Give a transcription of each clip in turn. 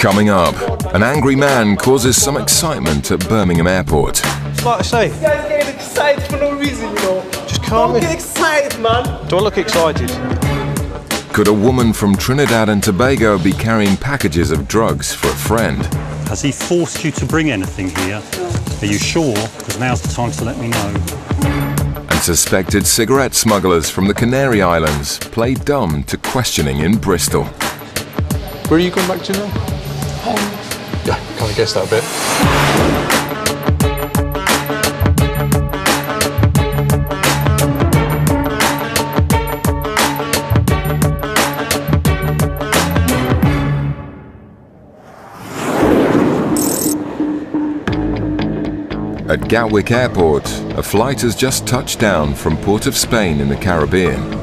Coming up, an angry man causes some excitement at Birmingham Airport. Like I say, You guys getting excited for no reason, you know. just calm Don't me. get excited, man. Do I look excited? Could a woman from Trinidad and Tobago be carrying packages of drugs for a friend? Has he forced you to bring anything here? Are you sure? Because now's the time to let me know. And suspected cigarette smugglers from the Canary Islands play dumb to questioning in Bristol. Where are you going back to now? Home. Yeah, kind of guessed that a bit. At Gatwick Airport, a flight has just touched down from Port of Spain in the Caribbean.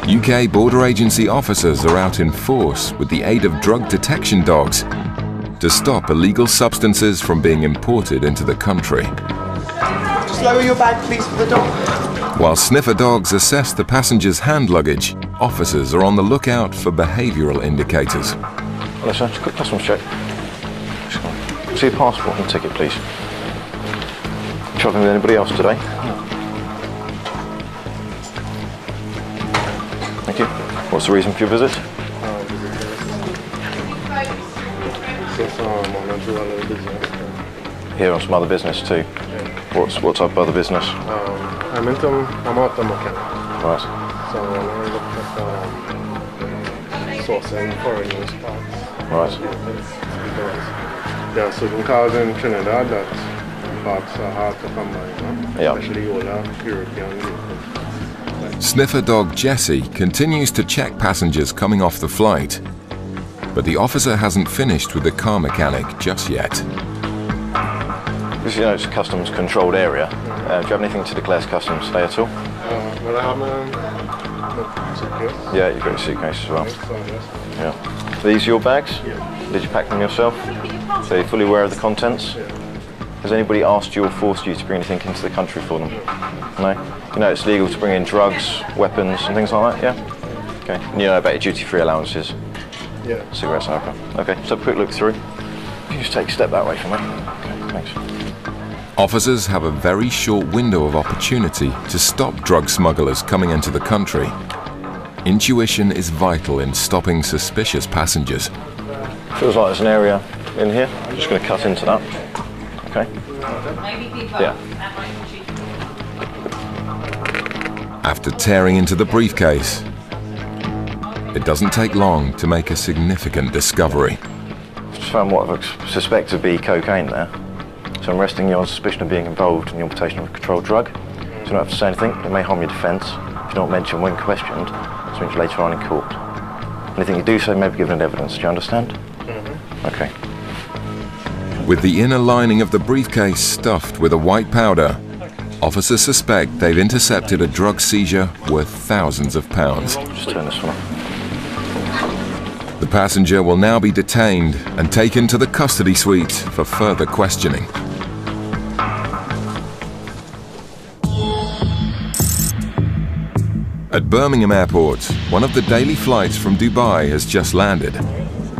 UK Border Agency officers are out in force with the aid of drug detection dogs to stop illegal substances from being imported into the country. Just lower your bag, please, for the dog. While sniffer dogs assess the passengers' hand luggage, officers are on the lookout for behavioural indicators. Hello, sir. Just a quick customs check. See your passport and ticket, please. Travelling with anybody else today? Thank you. What's the reason for your visit? Here on some other business too. What type of other business? I'm auto mechanic. Right. So I look at sourcing foreigners parts. Right. Because there are certain cars in Trinidad that parts are hard to come by, you know? Yeah. Especially older European vehicles. Sniffer dog Jessie continues to check passengers coming off the flight, but the officer hasn't finished with the car mechanic just yet. Because you know it's a customs controlled area. Do you have anything to declare to customs today at all? Well, I have my suitcase. Yeah, you've got your suitcase as well. So, yes. Yeah. Are these your bags? Yeah. Did you pack them yourself? So you're fully aware of the contents? Yeah. Has anybody asked you or forced you to bring anything into the country for them? No? You know it's legal to bring in drugs, weapons and things like that, yeah? Okay. And you know about your duty-free allowances? Yeah. Cigarettes, okay. Okay, so quick look through. Can you just take a step that way for me? Okay, thanks. Officers have a very short window of opportunity to stop drug smugglers coming into the country. Intuition is vital in stopping suspicious passengers. Feels like there's an area in here. I'm just going to cut into that. Okay? Yeah. After tearing into the briefcase, it doesn't take long to make a significant discovery. Just found what I suspect to be cocaine there. So I'm arresting you on suspicion of being involved in the importation of a controlled drug. So you don't have to say anything. It may harm your defence. If you don't mention when questioned, this means later on in court. Anything you do say may be given as evidence. Do you understand? Mm-hmm. Okay. With the inner lining of the briefcase stuffed with a white powder, officers suspect they've intercepted a drug seizure worth thousands of pounds. Just turn this one off. The passenger will now be detained and taken to the custody suite for further questioning. At Birmingham Airport, one of the daily flights from Dubai has just landed.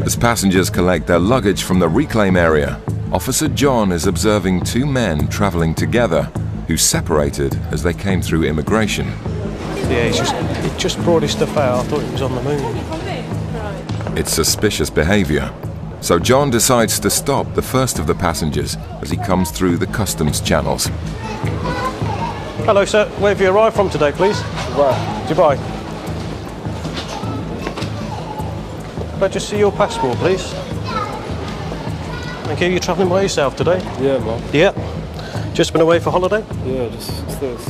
As passengers collect their luggage from the reclaim area, Officer John is observing two men travelling together who separated as they came through immigration. Yeah, he just brought his stuff out. I thought it was on the moon. It's suspicious behaviour, so John decides to stop the first of the passengers as he comes through the customs channels. Hello, sir. Where have you arrived from today, please? Dubai. Could I just see your passport, please? Thank you. You're travelling by yourself today? Yeah, man. Yeah. Just been away for holiday? Yeah, just 6 days.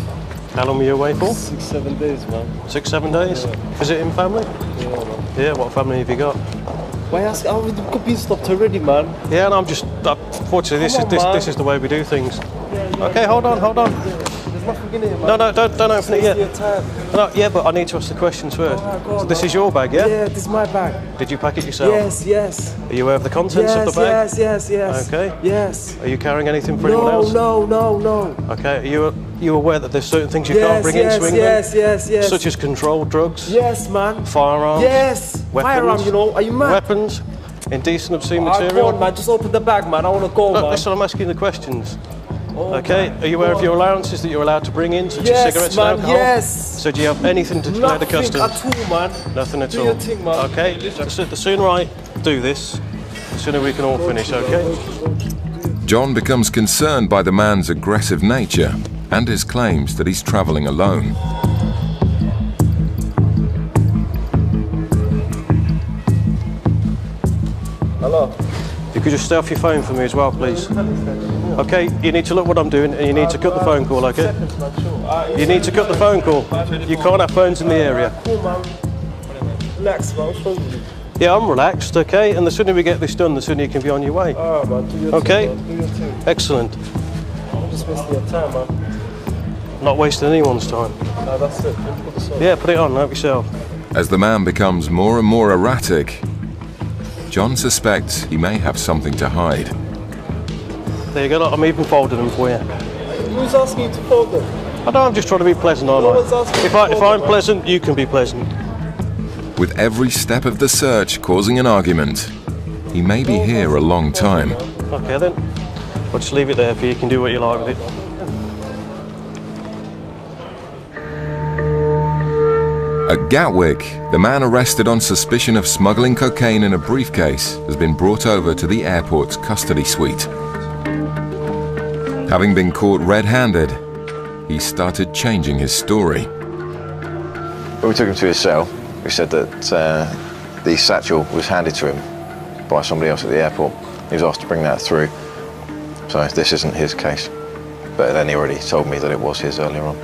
How long were you away for? 6, 7 days, man. 6, 7 days? Yeah. Visiting family? Yeah, man. Yeah, what family have you got? Why ask? Oh, the copy stopped already, man. Yeah, and I'm just, fortunately, this is the way we do things. Okay, hold on. There's nothing in here, man. No, don't open it yet. Your time. No, yeah, but I need to ask the questions first. Go on, So this is your bag, yeah? Yeah, this is my bag. Did you pack it yourself? Yes. Are you aware of the contents of the bag? Yes. Okay. Yes. Are you carrying anything for anyone else? No. Okay. Are you aware that there's certain things you can't bring into England? Yes. Such as controlled drugs? Yes, man. Firearms? Yes. Weapons? Firearm, you know. Are you mad? Weapons? Indecent, obscene Alright, material? come on, man. Just open the bag, man. I want to go, Look, man. that's what I'm asking the questions. Oh, Okay, man. are you aware of your allowances that you're allowed to bring in, such as Yes, cigarettes man, and alcohol? yes. So do you have anything to declare the Nothing custom? at all, man. Nothing at Do all. your thing, man. Okay, the sooner I do this, the sooner we can all finish, okay? John becomes concerned by the man's aggressive nature and his claims that he's travelling alone. Hello. You could just stay off your phone for me as well, please. Okay, you need to look what I'm doing and you need to cut the phone call, okay? You need to cut the phone call. You can't have phones in the area. Cool, man. Relax, man. What's wrong with you? Yeah, I'm relaxed, okay? And the sooner we get this done, the sooner you can be on your way. Alright, man. Do your Okay. thing, man. Do your thing. Excellent. I'm just wasting your time, man. Not wasting anyone's time. Nah, that's it. Put this on. Yeah, put it on, help yourself. As the man becomes more and more erratic, John suspects he may have something to hide. There you go, look, I'm even folding them for you. Who's asking you to fold them? I know, I'm just trying to be pleasant, aren't No one's I? asking If you to I'm fold them, pleasant, you can be pleasant. With every step of the search causing an argument, he may be here a long time. Okay then, I'll just leave it there for you, you can do what you like with it. At Gatwick, the man arrested on suspicion of smuggling cocaine in a briefcase has been brought over to the airport's custody suite. Having been caught red-handed, he started changing his story. When we took him to his cell, we said that the satchel was handed to him by somebody else at the airport. He was asked to bring that through. So this isn't his case. But then he already told me that it was his earlier on.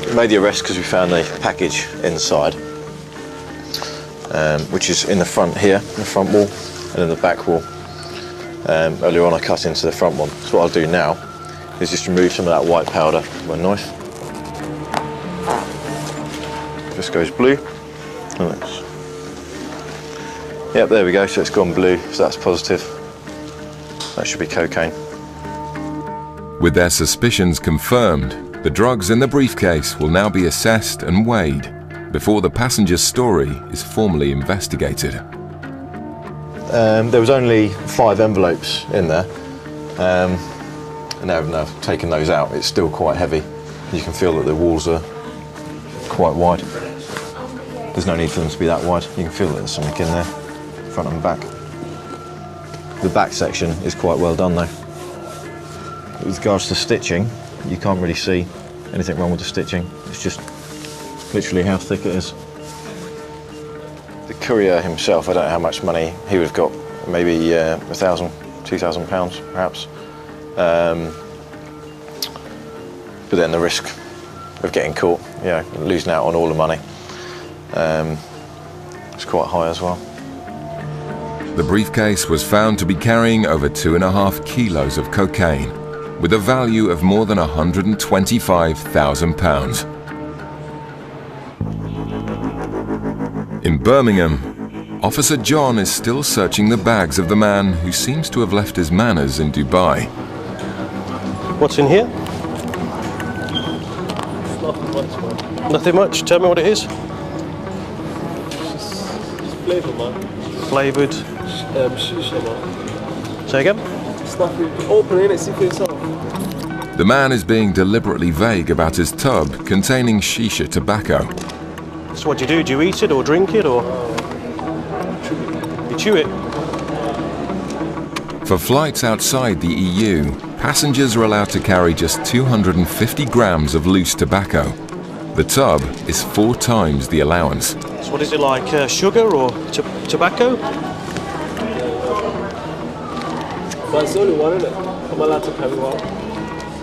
We made the arrest because we found a package inside, which is in the front here, the front wall, and in the back wall. Earlier on I cut into the front one. So what I'll do now is just remove some of that white powder with my knife. Just goes blue. Yep, there we go, so it's gone blue, so that's positive. That should be cocaine. With their suspicions confirmed, the drugs in the briefcase will now be assessed and weighed before the passenger's story is formally investigated. There was only 5 envelopes in there, and now I've taken those out. It's still quite heavy. You can feel that the walls are quite wide. There's no need for them to be that wide. You can feel that there's something in there, front and back. The back section is quite well done though. With regards to stitching, you can't really see anything wrong with the stitching. It's just literally how thick it is. The courier himself, I don't know how much money he would have got, maybe £1,000, £2,000 perhaps. But then the risk of getting caught, you know, losing out on all the money, it's quite high as well. The briefcase was found to be carrying over 2.5 kilos of cocaine, with a value of more than £125,000. In Birmingham, Officer John is still searching the bags of the man who seems to have left his manners in Dubai. What's in here? Nothing much, man. Nothing much, tell me what it is. Just flavour, man. Flavoured. Shisha, man. Say again? Just nothing. Open it, see for yourself. The man is being deliberately vague about his tub containing shisha tobacco. So what do? Do you eat it or drink it or? You chew it? For flights outside the EU, passengers are allowed to carry just 250 grams of loose tobacco. The tub is 4 times the allowance. So what is it like, sugar or tobacco? But it's only one, isn't it? I'm allowed to carry one.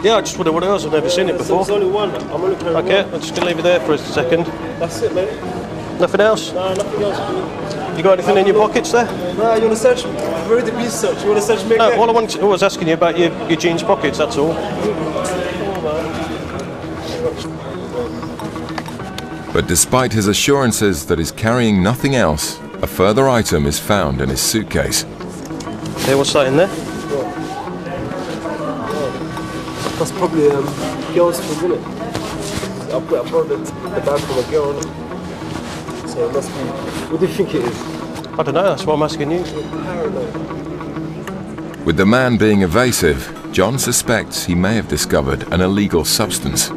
Yeah, I just wonder what else, I've never seen it before. There's only one. I'm only carrying Okay, one. I'll just leave it there for a second. That's it, mate. Nothing else? Nah, nothing else. You got anything in your pockets there? Nah, you want to search? I've already been searched. You want to search me No, again? all I was asking you about your jeans pockets, that's all. But despite his assurances that he's carrying nothing else, a further item is found in his suitcase. Hey, what's that in there? That's probably girl's food, isn't it? I brought the bag from a girl, innit? So it must be. What do you think it is? I don't know, that's why I'm asking you. With the man being evasive, John suspects he may have discovered an illegal substance.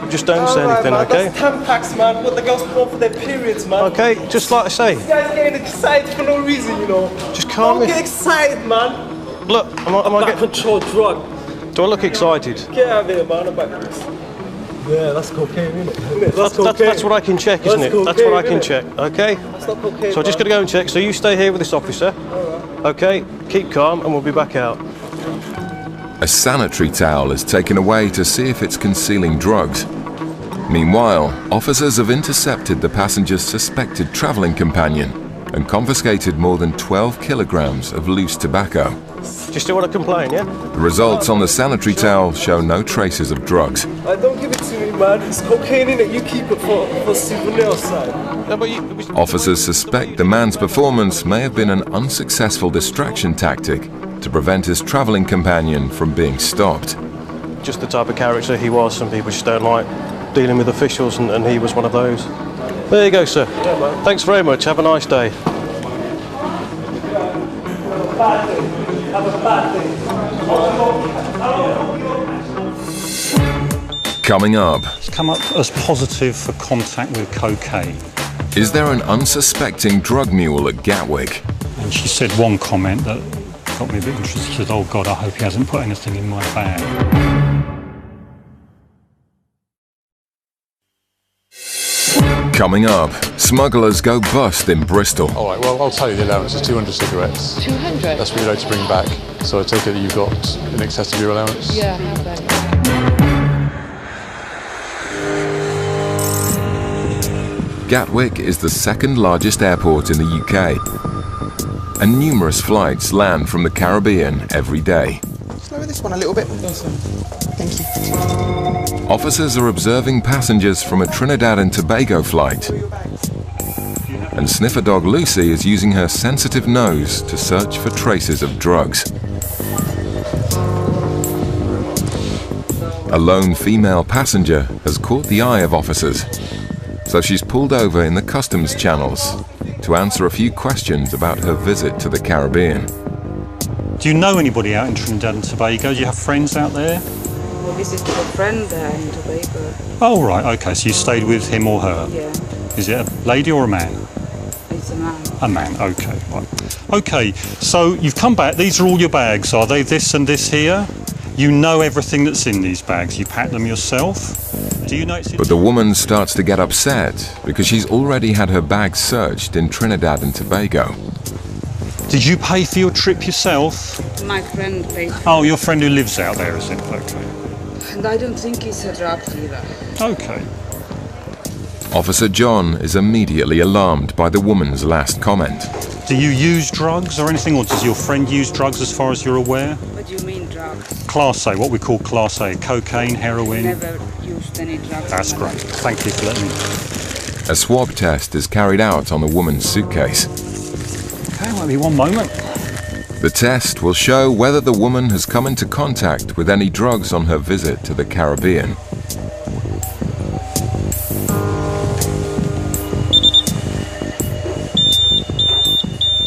Just don't say anything, man, okay? That's Tampax, man. What the girls put on for their periods, man. Okay, just like I say. This guy's getting excited for no reason, you know. Just calm Don't me. get excited, man. Look, am I Back getting... control drug. Do I look excited? Get out of here, man. I'm back. Yeah, that's cocaine, isn't it? That's what I can check, isn't it? That's what I can check, okay? That's not cocaine. So I just got to go and check. So you stay here with this officer. Okay, keep calm and we'll be back out. A sanitary towel is taken away to see if it's concealing drugs. Meanwhile, officers have intercepted the passenger's suspected travelling companion and confiscated more than 12 kilograms of loose tobacco. Do you still want to complain, yeah? The results on the sanitary towel show no traces of drugs. Don't give it to me, man. It's cocaine in it. You keep it for souvenir side. No, but Officers suspect the man's performance may have been an unsuccessful distraction tactic to prevent his travelling companion from being stopped. just the type of character he was. Some people just don't like dealing with officials, and he was one of those. There you go, sir. Thanks very much. Have a nice day. Coming up, It's come up as positive for contact with cocaine. is there an unsuspecting drug mule at Gatwick? And she said one comment that got me a bit interested. She said, "Oh God, I hope he hasn't put anything in my bag." Coming up, smugglers go bust in Bristol. All right, well, I'll tell you the allowance is 200 cigarettes. 200? That's what you're allowed to bring back. So I take it that you've got in excess of your allowance? Yeah, I have that. Gatwick is the second largest airport in the UK, and numerous flights land from the Caribbean every day. Slow this one a little bit. Thank you. Officers are observing passengers from a Trinidad and Tobago flight, and sniffer dog Lucy is using her sensitive nose to search for traces of drugs. A lone female passenger has caught the eye of officers, so she's pulled over in the customs channels to answer a few questions about her visit to the Caribbean. Do you know anybody out in Trinidad and Tobago? Do you have friends out there? Well, this is a friend there in Tobago. Oh, right, okay, so you stayed with him or her? Yeah, Is it a lady or a man? it's a man. A man, okay, right. Okay, so you've come back, these are all your bags, are they? This and this here? You know everything that's in these bags, you pack them yourself? Do you know it's in... But the woman starts to get upset because she's already had her bag searched in Trinidad and Tobago. Did you pay for your trip yourself? My friend paid. Oh, your friend who lives out there, is it? Okay. And I don't think he's a drug dealer. Okay. Officer John is immediately alarmed by the woman's last comment. Do you use drugs or anything, or does your friend use drugs as far as you're aware? What do you mean drugs? Class A, what we call Class A, cocaine, heroin? Never used any drugs. That's in my great. life. Thank you for letting me know. A swab test is carried out on the woman's suitcase. Okay, wait me one moment. The test will show whether the woman has come into contact with any drugs on her visit to the Caribbean.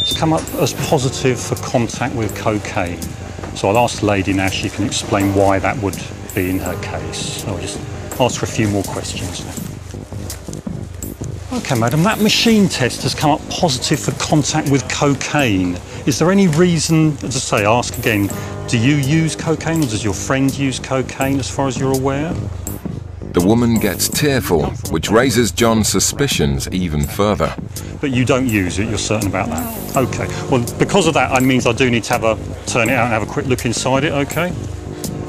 It's come up as positive for contact with cocaine. So I'll ask the lady now, she can explain why that would be in her case. I'll just ask her a few more questions now. Okay, madam, that machine test has come up positive for contact with cocaine. Is there any reason, as I say, ask again, do you use cocaine or does your friend use cocaine as far as you're aware? The woman gets tearful, which raises John's suspicions even further. But you don't use it, you're certain about that? Okay, well, because of that, I means I do need to turn it out and have a quick look inside it, okay?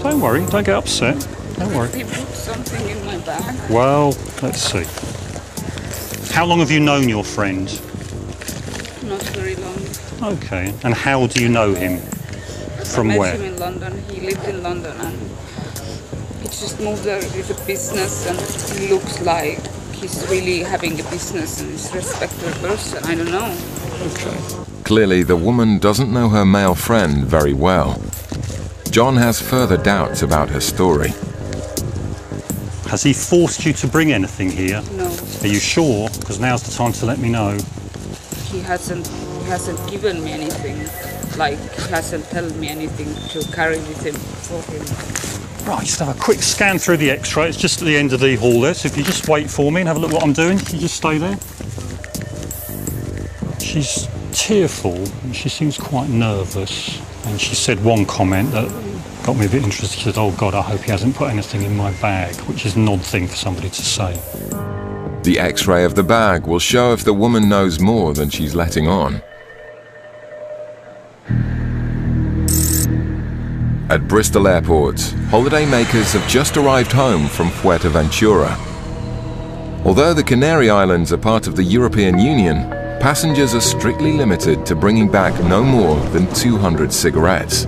Don't worry, don't get upset, don't worry. He put something in my bag. Well, let's see. How long have you known your friend? Not very long. Okay, and how do you know him? From I met where? him in London. He lived in London and he just moved there with a business, and he looks like he's really having a business and he's a respectable person. I don't know. Okay. Clearly, the woman doesn't know her male friend very well. John has further doubts about her story. Has he forced you to bring anything here? No. Are you sure? Because now's the time to let me know. he hasn't given me anything. Like he hasn't told me anything to carry with him for him. Right, just have a quick scan through the X-ray. It's just at the end of the hall there, so if you just wait for me and have a look what I'm doing, you just stay there. She's tearful and she seems quite nervous, and she said one comment that got me a bit interested. She said, "Oh God, I hope he hasn't put anything in my bag," which is an odd thing for somebody to say. The X-ray of the bag will show if the woman knows more than she's letting on. At Bristol Airport, holidaymakers have just arrived home from Fuerteventura. Although the Canary Islands are part of the European Union, passengers are strictly limited to bringing back no more than 200 cigarettes.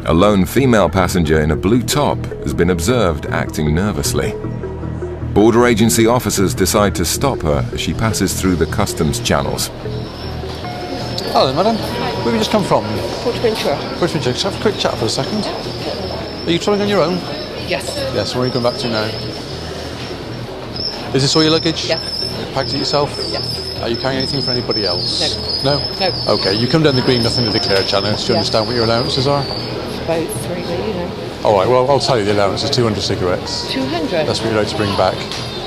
A lone female passenger in a blue top has been observed acting nervously. Border agency officers decide to stop her as she passes through the customs channels. Hello, madam. Where have you just come from? Fuerteventura. Fuerteventura. Just have a quick chat for a second. Are you travelling on your own? Yes. Yes, where are you going back to now? Is this all your luggage? Yes. Packed it yourself? Yes. Are you carrying anything for anybody else? No. No? No. Okay, you come down the green nothing to declare channel. Do you understand what your allowances are? About 3 million. Alright, well, I'll tell you the allowance is 200 cigarettes. 200? That's what you're allowed to bring back.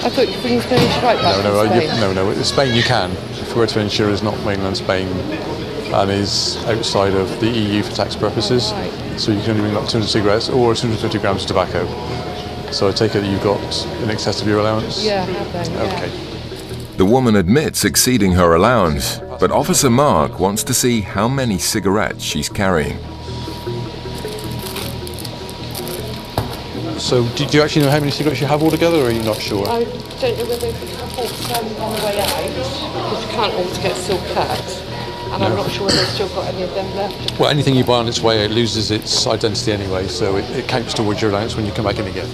I thought you were bringing Spanish right back No, from Spain. no. In Spain you can. Fuerteventura is not mainland Spain and is outside of the EU for tax purposes. Right. So you can only bring up 200 cigarettes or 250 grams of tobacco. So I take it that you've got in excess of your allowance? Yeah, I have then, yeah. Okay. The woman admits exceeding her allowance, but Officer Mark wants to see how many cigarettes she's carrying. So do you actually know how many cigarettes you have altogether, or are you not sure? I don't know whether you can hold some on the way out, because you can't always get still cut. And I'm not sure whether they've still got any of them left. Well, anything you buy on its way, it loses its identity anyway, so it counts towards your allowance when you come back in again.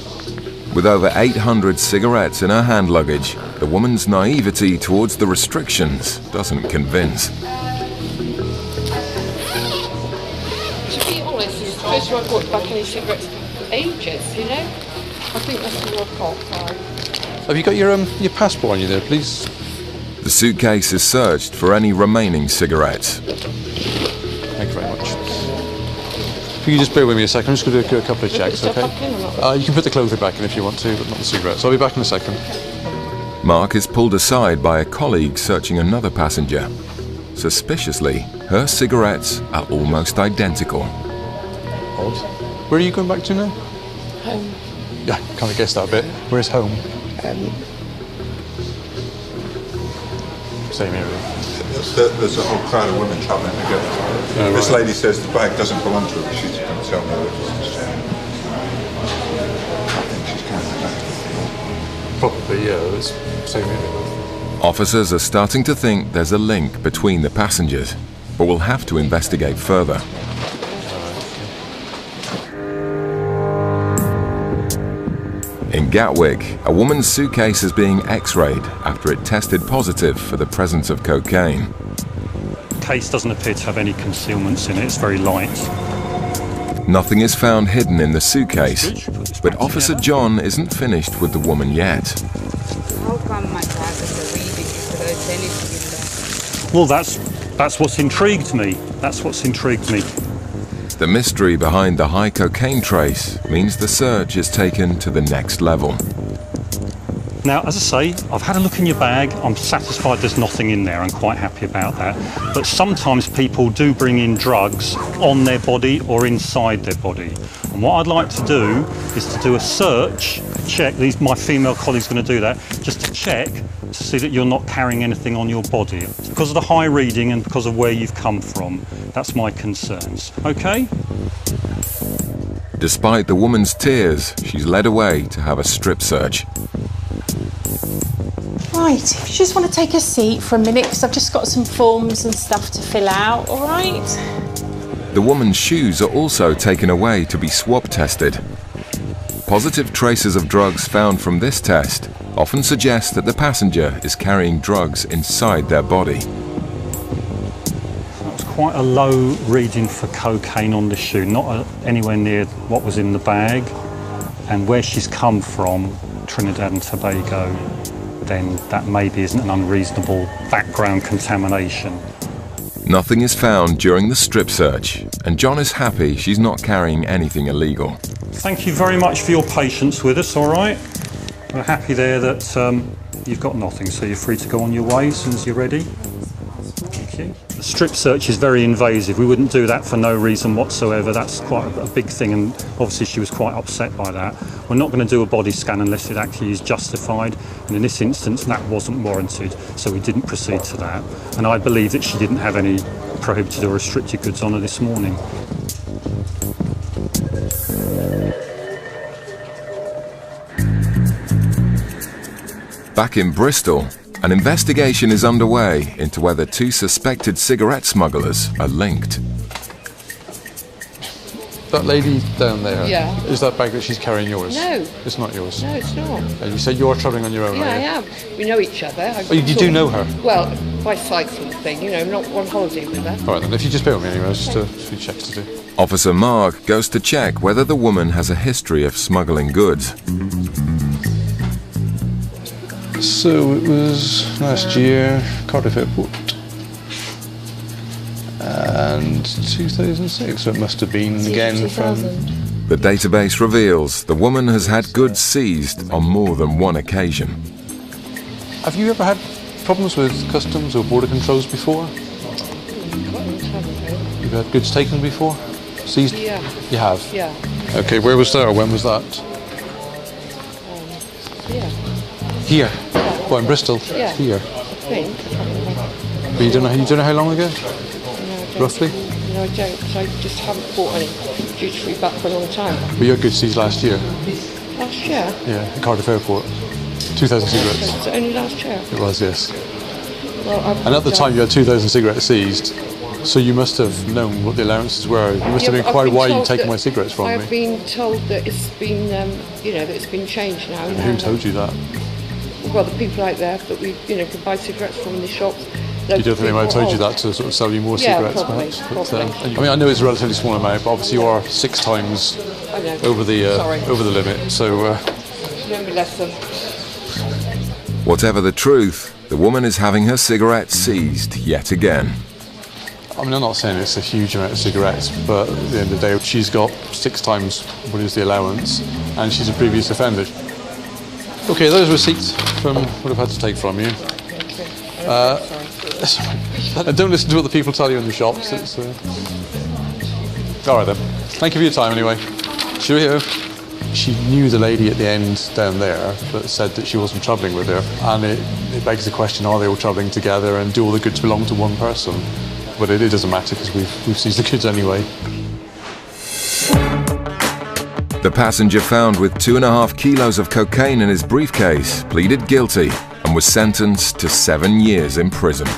With over 800 cigarettes in her hand luggage, the woman's naivety towards the restrictions doesn't convince. To be honest, it's the first time I've bought back any cigarettes for ages, you know? I think that's the World Cup time. Have you got your passport on you there, please? The suitcase is searched for any remaining cigarettes. Thank you very much. If you can just bear with me a second, I'm just going to do a couple of checks, okay? You can put the clothing back in if you want to, but not the cigarettes. I'll be back in a second. Mark is pulled aside by a colleague searching another passenger. Suspiciously, her cigarettes are almost identical. Odd. Where are you going back to now? Home. Yeah, kind of guessed that a bit. Where's home? Same area. There's a whole crowd of women travelling together. Oh, this right. lady says the bag doesn't belong to her, but she's going to tell me that. I think she's carrying the bag. Probably, yeah. It's same area. Officers are starting to think there's a link between the passengers, but will have to investigate further. In Gatwick, a woman's suitcase is being x-rayed after it tested positive for the presence of cocaine. The case doesn't appear to have any concealments in it, it's very light. Nothing is found hidden in the suitcase, but Officer John isn't finished with the woman yet. How come my dad is reading if there's anything in there? Well, that's what's intrigued me. That's what's intrigued me. The mystery behind the high cocaine trace means the search is taken to the next level. Now, as I say, I've had a look in your bag. I'm satisfied there's nothing in there. I'm quite happy about that. But sometimes people do bring in drugs on their body or inside their body. And what I'd like to do is to do a search, check, my female colleague's going to do that, just to check to see that you're not carrying anything on your body. It's because of the high reading and because of where you've come from. That's my concerns. Okay? Despite the woman's tears, she's led away to have a strip search. Right, if you just want to take a seat for a minute, because I've just got some forms and stuff to fill out, all right? The woman's shoes are also taken away to be swab tested. Positive traces of drugs found from this test often suggest that the passenger is carrying drugs inside their body. That's quite a low reading for cocaine on the shoe, not anywhere near what was in the bag, and where she's come from, Trinidad and Tobago. then that maybe isn't an unreasonable background contamination. Nothing is found during the strip search, and John is happy she's not carrying anything illegal. Thank you very much for your patience with us, all right? We're happy there that you've got nothing, so you're free to go on your way as soon as you're ready. Thank you. The strip search is very invasive. We wouldn't do that for no reason whatsoever. That's quite a big thing, and obviously she was quite upset by that. We're not going to do a body scan unless it actually is justified, and in this instance that wasn't warranted, so we didn't proceed to that. And I believe that she didn't have any prohibited or restricted goods on her this morning. Back in Bristol, an investigation is underway into whether two suspected cigarette smugglers are linked. That lady down there, Yeah. is that bag that she's carrying yours? No. It's not yours? No, it's not. And you said you're travelling on your own, Yeah, are I you? am. We know each other. Oh, you do know her? Well, by sight sort of thing, you know, not on holiday with her. All right, then, if you just bear with me anyway, just a few checks to do. Officer Marg goes to check whether the woman has a history of smuggling goods. So it was last year, Cardiff Airport. And 2006, so it must have been again from... The database reveals the woman has had goods seized on more than one occasion. Have you ever had problems with customs or border controls before? You've had goods taken before? Seized? Yeah. You have? Yeah. Okay, where was that or when was that? Yeah. Here? Well, in Bristol? Yeah. Here? I think. But you don't know how long ago? Roughly? No, I don't, because I just haven't bought any duty free back for a long time. But your goods seized last year? Last year? Yeah, at Cardiff Airport. 2,000 cigarettes. Was it only last year? It was, yes. Well, And at the time you had 2,000 cigarettes seized, so you must have known what the allowances were. You must have inquired why you'd taken my cigarettes from I've me. been told that it's been, you know, that it's been changed now. And who told you that? Well, the people out there that we, you know, can buy cigarettes from in the shops. You don't think they might have told you that to sort of sell you more cigarettes, probably, perhaps? But, I mean, I know it's a relatively small amount, but obviously you are 6 times over the limit. So. No less than. Whatever the truth, the woman is having her cigarettes seized yet again. I mean, I'm not saying it's a huge amount of cigarettes, but at the end of the day, she's got 6 times what is the allowance, and she's a previous offender. Okay, those receipts from what I've had to take from you. And don't listen to what the people tell you in the shops. It's, all right then. Thank you for your time anyway. Cheerio. She knew the lady at the end down there, but said that she wasn't travelling with her. And it begs the question, are they all travelling together and do all the goods belong to one person? But it doesn't matter because we've seized the goods anyway. The passenger found with 2.5 kilos of cocaine in his briefcase pleaded guilty and was sentenced to 7 years in prison.